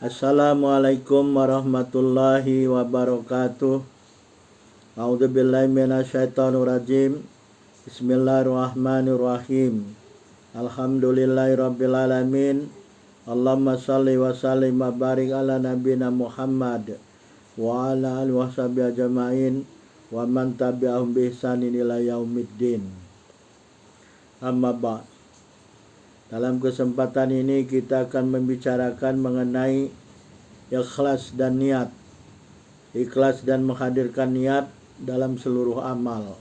Assalamualaikum warahmatullahi wabarakatuh. A'udzubillahi minasyaitonirrajim. Bismillahirrahmanirrahim. Alhamdulillahirabbil alamin. Allahumma shalli wa sallim wa barik ala nabiyina Muhammad wa ala alihi washabihi ajmain wa man tabi'ahum bi ihsanin ila yaumiddin. Amma ba'd. Dalam kesempatan ini kita akan membicarakan mengenai ikhlas dan niat. Ikhlas dan menghadirkan niat dalam seluruh amal.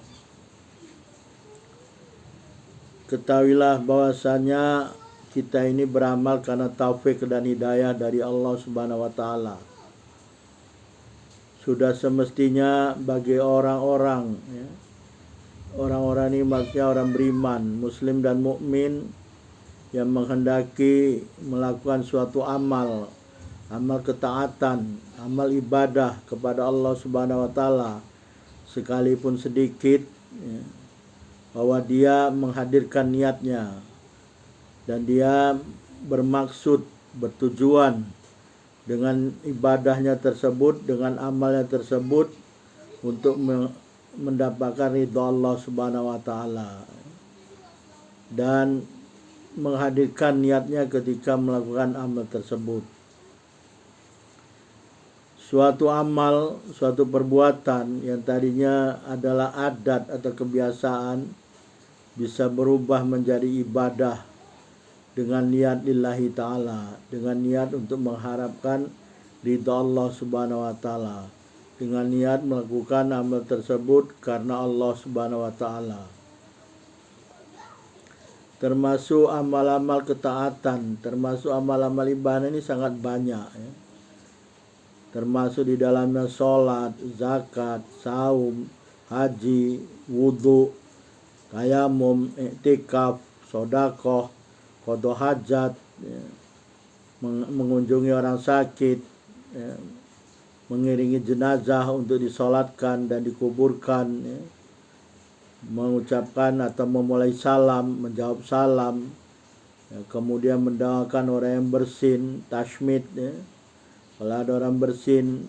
Ketahuilah bahwasanya kita ini beramal karena taufik dan hidayah dari Allah Subhanahu wa taala. Sudah semestinya bagi orang-orang ini maksudnya orang beriman, muslim dan mukmin yang menghendaki melakukan suatu amal ketaatan, amal ibadah kepada Allah Subhanahu wa taala sekalipun sedikit, bahwa dia menghadirkan niatnya dan dia bermaksud, bertujuan dengan ibadahnya tersebut, dengan amalnya tersebut untuk mendapatkan ridha Allah Subhanahu wa taala, dan menghadirkan niatnya ketika melakukan amal tersebut. Suatu amal, suatu perbuatan yang tadinya adalah adat atau kebiasaan bisa berubah menjadi ibadah dengan niat lillahi ta'ala, dengan niat untuk mengharapkan ridha Allah Subhanahu wa taala, dengan niat melakukan amal tersebut karena Allah Subhanahu wa taala. Termasuk amal-amal ketaatan, termasuk amal-amal ibadah ini sangat banyak, termasuk di dalamnya sholat, zakat, saum, haji, wudhu, tayamum, iktikaf, sodakoh, qada hajat, mengunjungi orang sakit, mengiringi jenazah untuk disolatkan dan dikuburkan, mengucapkan atau memulai salam, menjawab salam, kemudian mendoakan orang yang bersin, tashmid, kalau ada orang bersin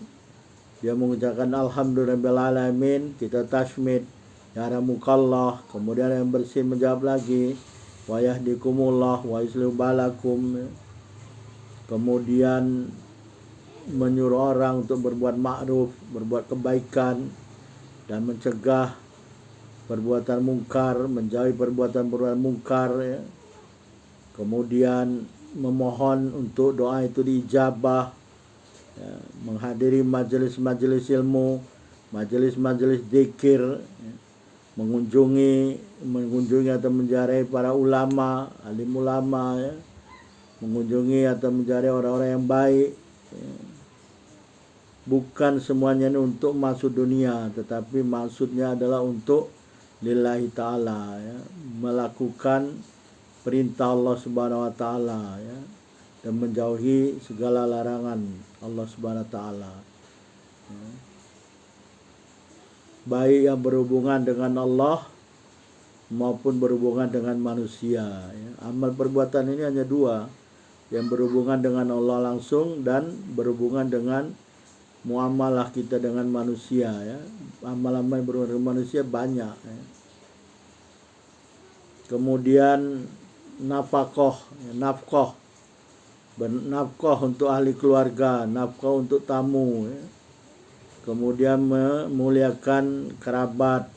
dia mengucapkan alhamdulillahirabbil alamin, kita tashmid yarhamukallah, kemudian yang bersin menjawab lagi wa yahdikumullah wa yuslihu balakum, kemudian menyuruh orang untuk berbuat ma'ruf, berbuat kebaikan dan mencegah perbuatan mungkar, menjauhi perbuatan mungkar, kemudian memohon untuk doa itu diijabah, menghadiri majelis-majelis ilmu, majelis-majelis zikir, mengunjungi atau menziarahi para ulama, alim ulama, mengunjungi atau menziarahi orang-orang yang baik. Bukan semuanya ini untuk masuk dunia, tetapi maksudnya adalah untuk lillahi ta'ala, melakukan perintah Allah Subhanahu wa taala, dan menjauhi segala larangan Allah Subhanahu wa taala, baik yang berhubungan dengan Allah maupun berhubungan dengan manusia. Amal perbuatan ini hanya dua, yang berhubungan dengan Allah langsung dan berhubungan dengan muamalah kita dengan manusia. Amal-amal yang berhubungan dengan manusia banyak. Kemudian nafkah untuk ahli keluarga, nafkah untuk tamu, kemudian memuliakan kerabat,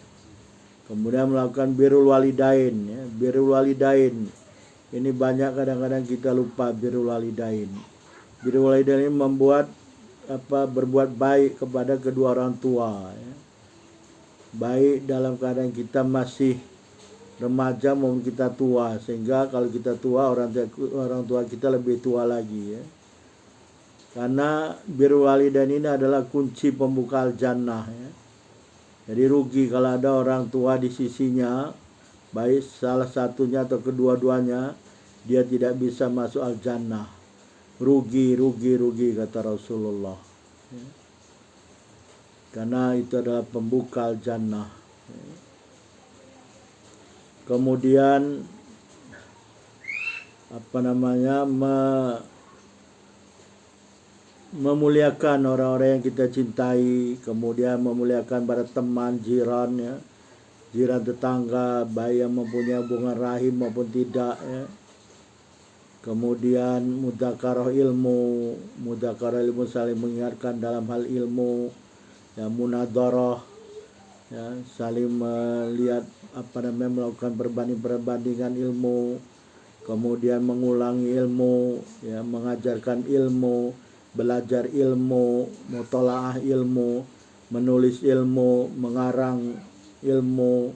kemudian melakukan birrul walidain. Birrul walidain ini banyak kadang-kadang kita lupa. Birrul walidain ini membuat berbuat baik kepada kedua orang tua, baik dalam keadaan kita masih remaja maupun kita tua, sehingga kalau kita tua orang tua kita lebih tua lagi, karena birrul walidain ini adalah kunci pembuka al-jannah, Jadi rugi kalau ada orang tua di sisinya, baik salah satunya atau kedua-duanya, dia tidak bisa masuk al-jannah. Rugi kata Rasulullah, karena itu adalah pembuka al-jannah. Kemudian memuliakan orang-orang yang kita cintai, kemudian memuliakan para teman, jiran, ya, jiran tetangga, baik yang mempunyai hubungan rahim maupun tidak, ya. Kemudian mudzakarah ilmu saling mengingatkan dalam hal ilmu, ya, munadharah, ya, saling melihat melakukan perbandingan ilmu, kemudian mengulangi ilmu, ya, mengajarkan ilmu, belajar ilmu, mutalaah ilmu, menulis ilmu, mengarang ilmu,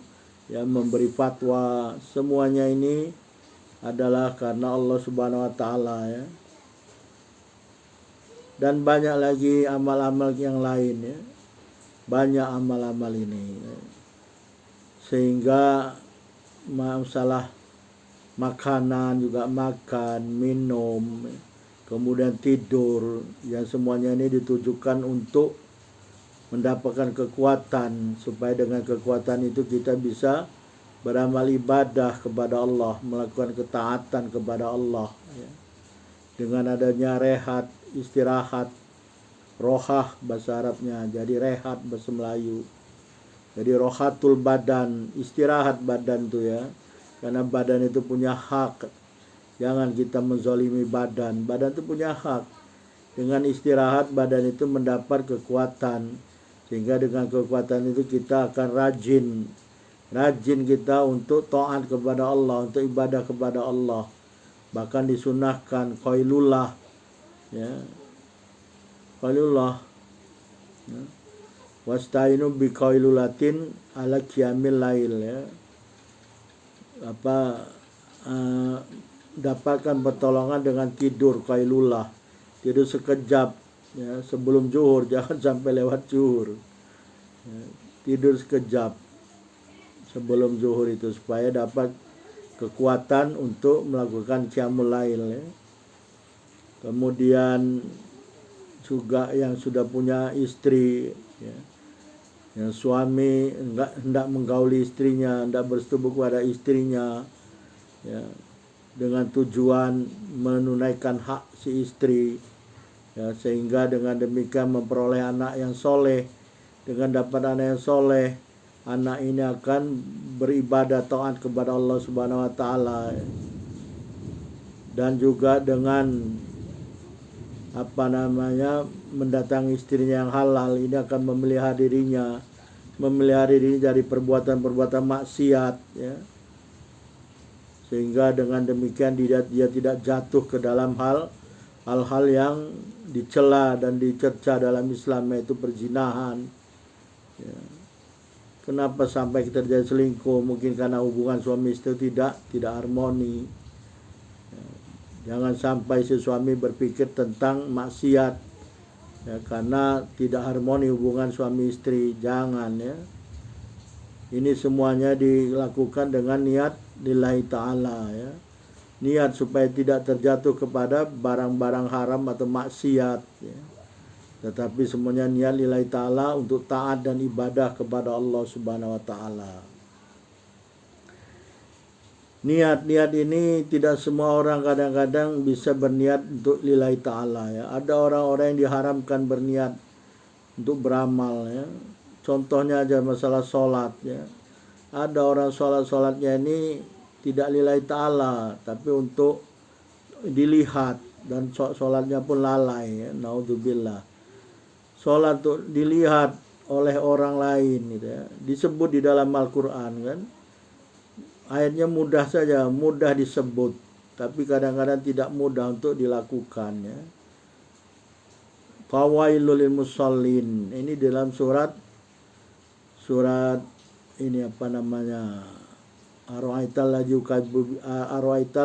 ya, memberi fatwa. Semuanya ini adalah karena Allah Subhanahu wa taala, ya. Dan banyak lagi amal-amal yang lain, ya. Banyak amal-amal ini, ya. Sehingga masalah makanan juga makan, minum, kemudian tidur, yang semuanya ini ditujukan untuk mendapatkan kekuatan, supaya dengan kekuatan itu kita bisa beramal ibadah kepada Allah, melakukan ketaatan kepada Allah, ya. Dengan adanya rehat, istirahat, rohah bahasa Arabnya, jadi rehat bahasa Melayu. Jadi rohatul badan, istirahat badan itu, ya, karena badan itu punya hak. Jangan kita menzalimi badan. Badan itu punya hak. Dengan istirahat badan itu mendapat kekuatan, sehingga dengan kekuatan itu kita akan rajin kita untuk taat kepada Allah, untuk ibadah kepada Allah. Bahkan disunahkan qailullah, ya, qailullah, ya. Wasta'inu bi qailulatin ala qiyamil lail, ya. Dapatkan pertolongan dengan tidur qailullah, tidur sekejap, ya, sebelum zuhur, jangan sampai lewat zuhur, ya. Tidur sekejap sebelum zuhur itu, supaya dapat kekuatan untuk melakukan qiyamul lail, ya. Kemudian juga yang sudah punya istri, ya, yang suami hendak menggauli istrinya, hendak bersetubuh kepada istrinya, ya, dengan tujuan menunaikan hak si istri, ya, sehingga dengan demikian memperoleh anak yang soleh. Dengan dapat anak yang soleh, anak ini akan beribadah taat kepada Allah Subhanahu wa taala, dan juga dengan mendatangi istrinya yang halal, ini akan memelihara dirinya dari perbuatan-perbuatan maksiat, ya. Sehingga dengan demikian dia tidak jatuh ke dalam hal-hal yang dicela dan dicerca dalam Islam, yaitu perzinahan, ya. Kenapa sampai kita terjadi selingkuh? Mungkin karena hubungan suami istri tidak harmoni, ya. Jangan sampai si suami berpikir tentang maksiat, ya, karena tidak harmoni hubungan suami istri. Jangan, ya. Ini semuanya dilakukan dengan niat lillahi ta'ala, ya. Niat supaya tidak terjatuh kepada barang-barang haram atau maksiat, ya. Tetapi semuanya niat lillahi ta'ala, untuk taat dan ibadah kepada Allah Subhanahu wa ta'ala. Niat ini tidak semua orang kadang-kadang bisa berniat untuk lillahi ta'ala, ya. Ada orang-orang yang diharamkan berniat untuk beramal, ya. Contohnya aja masalah sholat, ya. Ada orang sholatnya ini tidak lillahi ta'ala, tapi untuk dilihat, dan sholatnya pun lalai, ya. Naudzubillah. Sholat itu dilihat oleh orang lain, gitu, ya. Disebut di dalam Al-Quran, kan. Ayatnya mudah saja, mudah disebut, tapi kadang-kadang tidak mudah untuk dilakukan, ya. Fawailul lil musallin. Ini dalam surat ini Ara'aital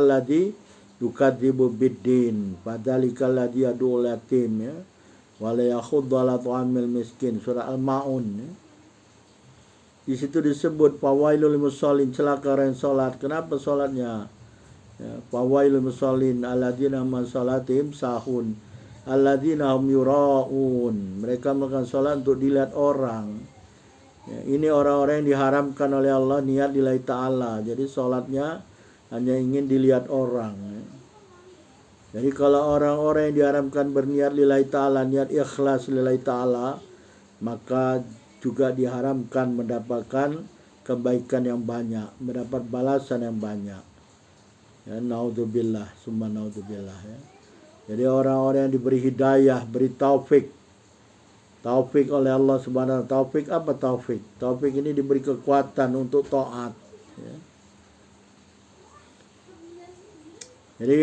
ladzi yukadzibu biddin fadzalikal ladzi yad'ul yatim, ya, wa la yakhuddu 'ala ta'amil miskin, surah Al-Maun, ya. Di situ disebut fawailul musallin, celaka orang yang salat. Kenapa salatnya? Ya, fawailul musallin alladzina hum salatihim sahun alladzina hum yura'un. Mereka melakukan salat untuk dilihat orang. Ya, ini orang-orang yang diharamkan oleh Allah niat lillahi ta'ala. Jadi salatnya hanya ingin dilihat orang, ya. Jadi kalau orang-orang yang diharamkan berniat lillahi ta'ala, niat ikhlas lillahi ta'ala, maka juga diharamkan mendapatkan kebaikan yang banyak, mendapat balasan yang banyak. Ya, naudzubillah, summa naudzubillah ya. Jadi orang-orang yang diberi hidayah, beri taufik oleh Allah Subhanahu wa taala. Taufik apa taufik? Taufik ini diberi kekuatan untuk taat ya. Jadi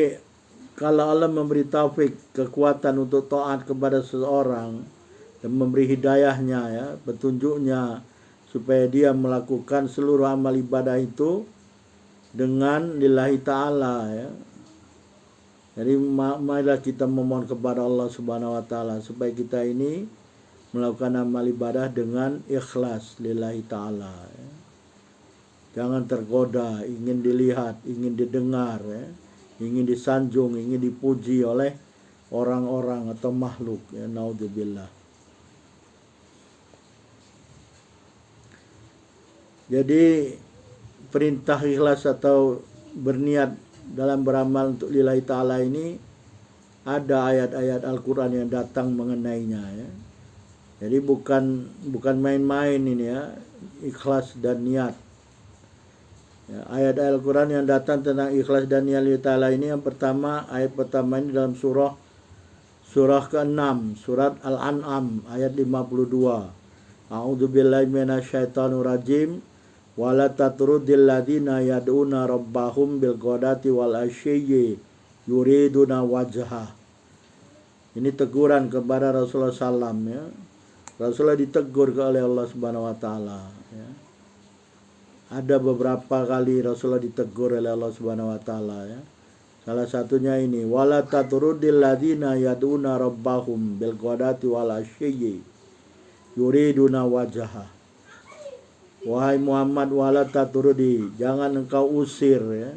kalau Allah memberi taufik, kekuatan untuk taat kepada seseorang dan memberi hidayahnya ya, petunjuknya supaya dia melakukan seluruh amal ibadah itu dengan lillahi ta'ala ya. Jadi marilah kita memohon kepada Allah Subhanahu wa taala supaya kita ini melakukan amal ibadah dengan ikhlas lillahi ta'ala ya. Jangan tergoda, ingin dilihat, ingin didengar ya, ingin disanjung, ingin dipuji oleh orang-orang atau makhluk ya, naudzubillah. Jadi perintah ikhlas atau berniat dalam beramal untuk lillahi ta'ala ini ada ayat-ayat Al-Quran yang datang mengenainya ya. Jadi bukan main-main ini ya, ikhlas dan niat ya, ayat Al-Quran yang datang tentang ikhlas dan niat lillahi ta'ala ini, yang pertama, ayat pertama ini dalam surah ke-6, surat Al-An'am ayat 52. A'udzubillahi minasyaitonir rajim. Wala tatrudil ladina yad'una rabbahum bil ghadati wal ashiyyi yuriduna wajhah. Ini teguran kepada Rasulullah SAW ya. Rasulullah ditegur oleh Allah Subhanahu wa taala ya. Ada beberapa kali Rasulullah ditegur oleh Allah Subhanahu wa taala ya. Salah satunya ini, wala tatrudil ladina yad'una rabbahum bil ghadati wal ashiyyi yuriduna wajhah. Wahai Muhammad, wala taturudi, jangan engkau usir ya,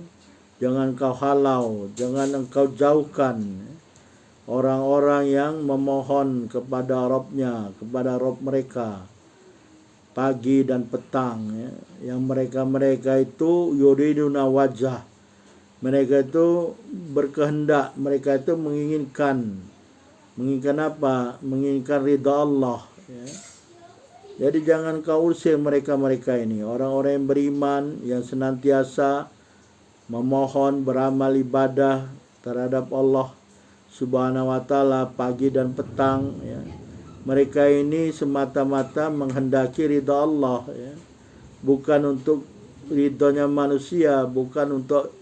jangan engkau halau, jangan engkau jauhkan orang-orang yang memohon kepada Rabbnya, kepada Rabb mereka pagi dan petang ya. Yang mereka itu yuriduna wajah, mereka itu berkehendak, mereka itu menginginkan apa? Menginginkan ridha Allah ya. Jadi jangan kau usir mereka-mereka ini, orang-orang yang beriman, yang senantiasa memohon beramal ibadah terhadap Allah Subhanahu wa taala pagi dan petang ya. Mereka ini semata-mata menghendaki ridha Allah ya. Bukan untuk ridhonya manusia, bukan untuk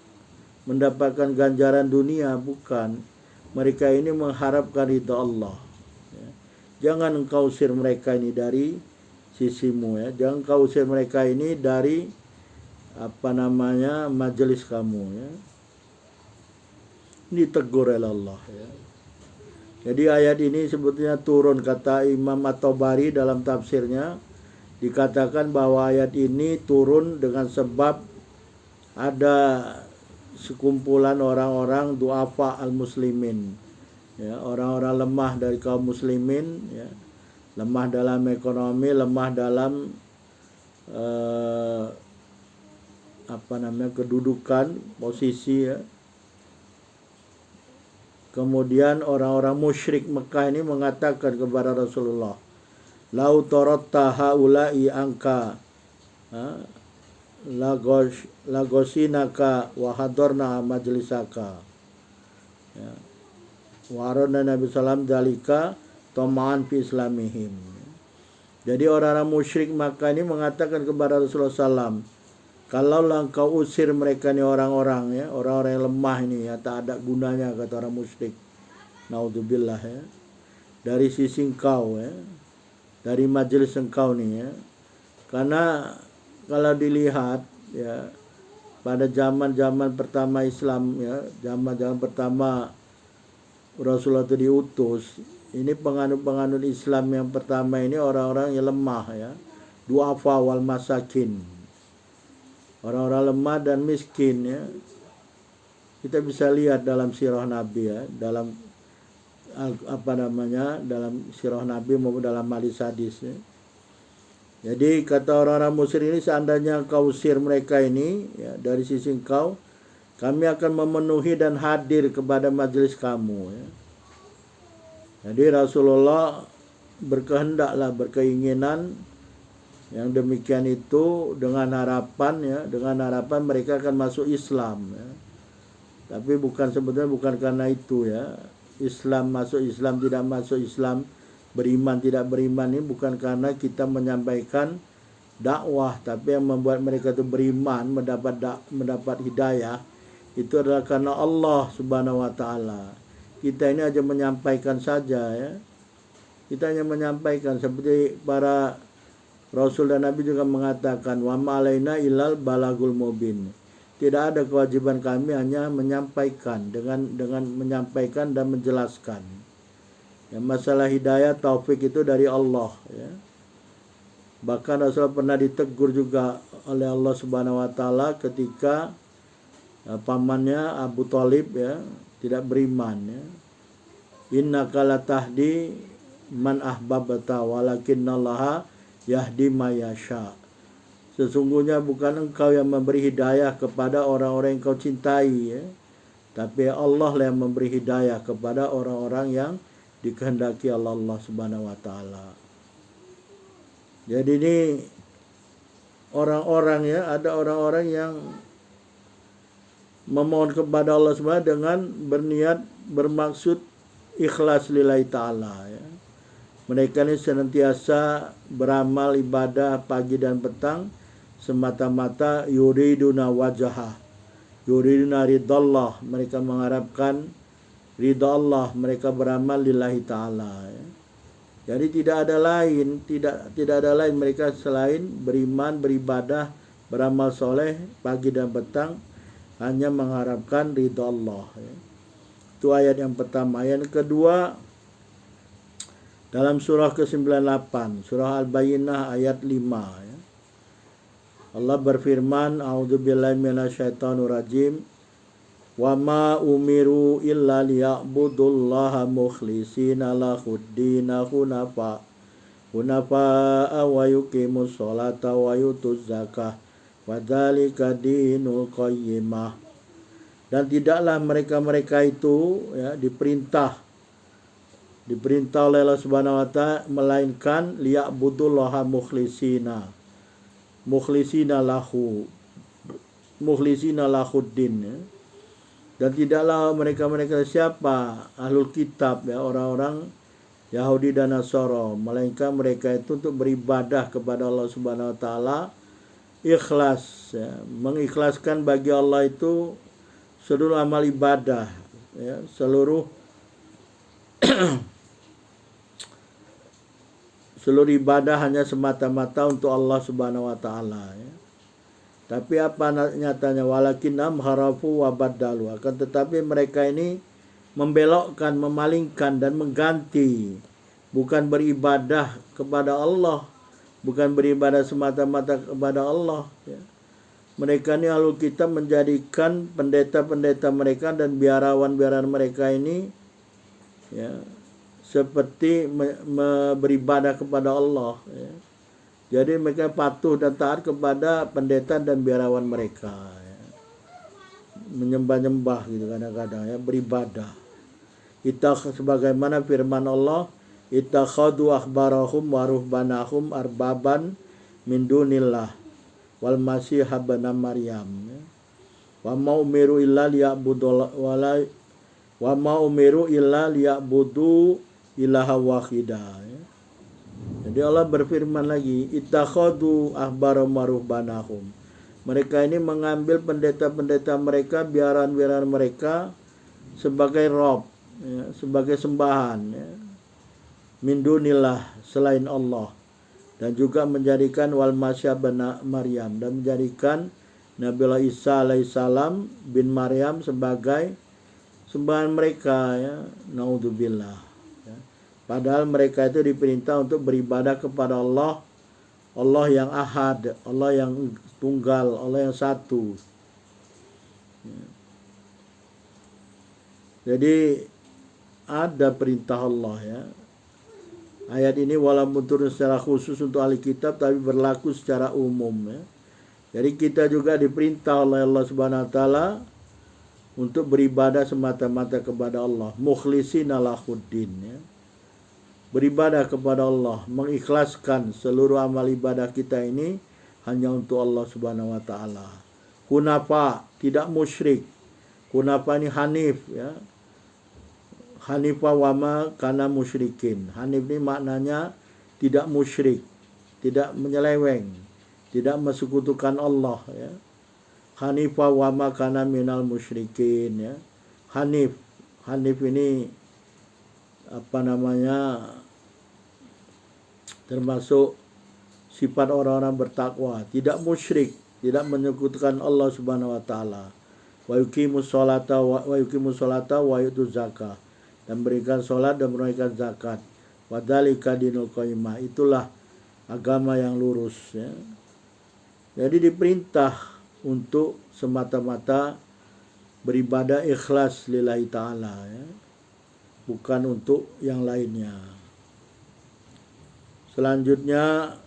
mendapatkan ganjaran dunia, bukan. Mereka ini mengharapkan ridha Allah ya. Jangan engkau usir mereka ini dari sisimu ya, jangan kau usir mereka ini dari majelis kamu ya. Ini tegur oleh Allah ya. Jadi ayat ini sebetulnya turun, kata Imam At-Tabari dalam tafsirnya, dikatakan bahwa ayat ini turun dengan sebab ada sekumpulan orang-orang du'afa al-muslimin ya, orang-orang lemah dari kaum muslimin ya, lemah dalam ekonomi, lemah dalam kedudukan, posisi ya. Kemudian orang-orang musyrik Mekah ini mengatakan kepada Rasulullah, lau taratta haula'i anka lagosinaka wa hadarna majlisaka ya. Warana Nabi sallam dalika tama'an fi islamihim. Jadi orang-orang musyrik Makkah ini mengatakan kepada Rasulullah SAW, kalaulah engkau usir mereka ini orang-orang ya, orang-orang yang lemah ini ya, tak ada gunanya, kata orang musyrik, naudzubillah ya, dari sisi engkau ya, dari majelis engkau nih ya. Karena kalau dilihat ya, pada zaman-zaman pertama Islam ya, zaman-zaman pertama Rasulullah itu diutus, ini penganut-penganut Islam yang pertama ini orang-orang yang lemah ya, du'afa wal masakin, orang-orang lemah dan miskin ya. Kita bisa lihat dalam sirah Nabi ya, dalam dalam sirah Nabi maupun dalam hadis-hadis ya. Jadi kata orang-orang musyrik ini, seandainya kau usir mereka ini ya, dari sisi engkau, kami akan memenuhi dan hadir kepada majelis kamu. Ya. Jadi Rasulullah berkehendaklah, berkeinginan yang demikian itu dengan harapan ya, dengan harapan mereka akan masuk Islam ya. Tapi sebetulnya bukan karena itu ya. Islam masuk Islam, tidak masuk Islam, beriman tidak beriman ini bukan karena kita menyampaikan dakwah, tapi yang membuat mereka itu beriman, mendapat hidayah itu adalah karena Allah Subhanahu wa taala. Kita ini aja menyampaikan saja ya. Kita hanya menyampaikan, seperti para Rasul dan Nabi juga mengatakan, wa ma'alaina ilal balagul mubin. Tidak ada kewajiban kami, hanya menyampaikan, dengan menyampaikan dan menjelaskan. Ya, masalah hidayah taufik itu dari Allah ya. Bahkan Rasul pernah ditegur juga oleh Allah Subhanahu wa taala ketika pamannya Abu Thalib ya tidak beriman ya. Innaka latahdi man ahbabta walakinallaha yahdi mayasha. Sesungguhnya bukan engkau yang memberi hidayah kepada orang-orang yang kau cintai ya, tapi Allah lah yang memberi hidayah kepada orang-orang yang dikehendaki Allah Subhanahu wa taala. Jadi ini orang-orang ya, ada orang-orang yang memohon kepada Allah Subhanahu dengan berniat, bermaksud ikhlas lillahi ta'ala ya. Mereka ini senantiasa beramal ibadah pagi dan petang semata-mata yuriduna wajhah, yuriduna ridallah, mereka mengharapkan ridha Allah, mereka beramal lillahi ta'ala ya. Jadi tidak ada lain mereka selain beriman, beribadah, beramal soleh pagi dan petang, hanya mengharapkan ridha Allah ya. Itu ayat yang pertama. Ayat kedua dalam surah ke-98, surah Al-Bayyinah ayat 5 ya. Allah berfirman, a'udzubillahi minasyaitonir rajim. Wa ma umiru illa liya'budullaha mukhlishina lahuddina hunafa wa yuqimus sholata wa yutuz zakah wa dzalika dinul qayyimah. Dan tidaklah mereka-mereka itu ya diperintah oleh Allah Subhanahu wa taala melainkan liya'budullaha mukhlishina lahuddin ya. Dan tidaklah mereka siapa ahlul kitab ya, orang-orang Yahudi dan Nasara, melainkan mereka itu untuk beribadah kepada Allah Subhanahu wa taala ikhlas ya, mengikhlaskan bagi Allah itu seluruh amal ibadah ya, seluruh ibadah hanya semata-mata untuk Allah Subhanahu wa taala ya. Tapi apa nyatanya, walakinnahum harafu wa baddalu, akan tetapi mereka ini membelokkan, memalingkan dan mengganti, bukan beribadah kepada Allah, bukan beribadah semata-mata kepada Allah ya. Mereka ini ahlul kitab menjadikan pendeta-pendeta mereka dan biarawan-biarawan mereka ini ya seperti beribadah kepada Allah ya. Jadi mereka patuh dan taat kepada pendeta dan biarawan mereka ya. Menyembah-nyembah gitu kadang-kadang ya, beribadah. Sebagaimana firman Allah, ittakhadhu ahbarahum wa ruhbanahum arbaban min dunillah wal masih ibn Maryam ya. Wa ma umiru illa liya'budu ilaha wahidah ya. Jadi Allah berfirman lagi, ittakhadhu ahbaram wa ruhbanahum. Mereka ini mengambil pendeta-pendeta mereka, biaran-biaran mereka sebagai rob ya, sebagai sembahan ya. Min dunillah, selain Allah. Dan juga menjadikan wal masih ibn Maryam, dan menjadikan Nabi Isa alaihissalam bin Maryam sebagai sembahan mereka ya. Naudzubillah. Padahal mereka itu diperintah untuk beribadah kepada Allah, Allah yang ahad, Allah yang tunggal, Allah yang satu. Jadi ada perintah Allah ya. Ayat ini walaupun turun secara khusus untuk ahli kitab, tapi berlaku secara umum ya. Jadi kita juga diperintah oleh Allah Subhanahu wa taala untuk beribadah semata-mata kepada Allah, mukhlishina lahuddin, ya. Beribadah kepada Allah, mengikhlaskan seluruh amal ibadah kita ini hanya untuk Allah Subhanahu wa taala. Hunafa, tidak musyrik. Hunafa ini hanif, ya. Hanifa wama kana musyrikin. Hanif ini maknanya tidak musyrik, tidak menyeleweng, tidak mensekutukan Allah, ya. Hanifa wama kana minal musyrikin, ya. Hanif, Hanif ini termasuk sifat orang-orang bertakwa, tidak musyrik, tidak menyekutukan Allah Subhanahu wa taala. Wa yuqimus sholata wa yutuz zakah, dan berikan salat dan menunaikan zakat. Wa dzalika dinul qayyimah, itulah agama yang lurus, ya. Jadi diperintah untuk semata-mata beribadah ikhlas lillahi ta'ala, ya. Bukan untuk yang lainnya. Selanjutnya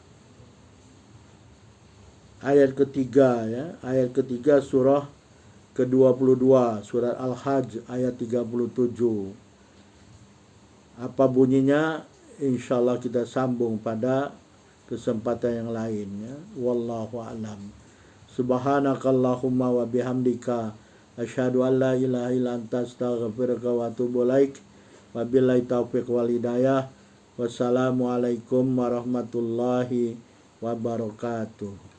ayat ketiga, ya. Ayat ketiga surah ke-22, surat Al-Hajj ayat 37. Apa bunyinya? Insyaallah kita sambung pada kesempatan yang lain, ya. Wallahu a'lam. Subhanakallahumma wa bihamdika asyhadu an la ilaha illa anta astaghfiruka wa atubu ilaik. Wabillahi taufiq wal hidayah. Wassalamualaikum warahmatullahi wabarakatuh.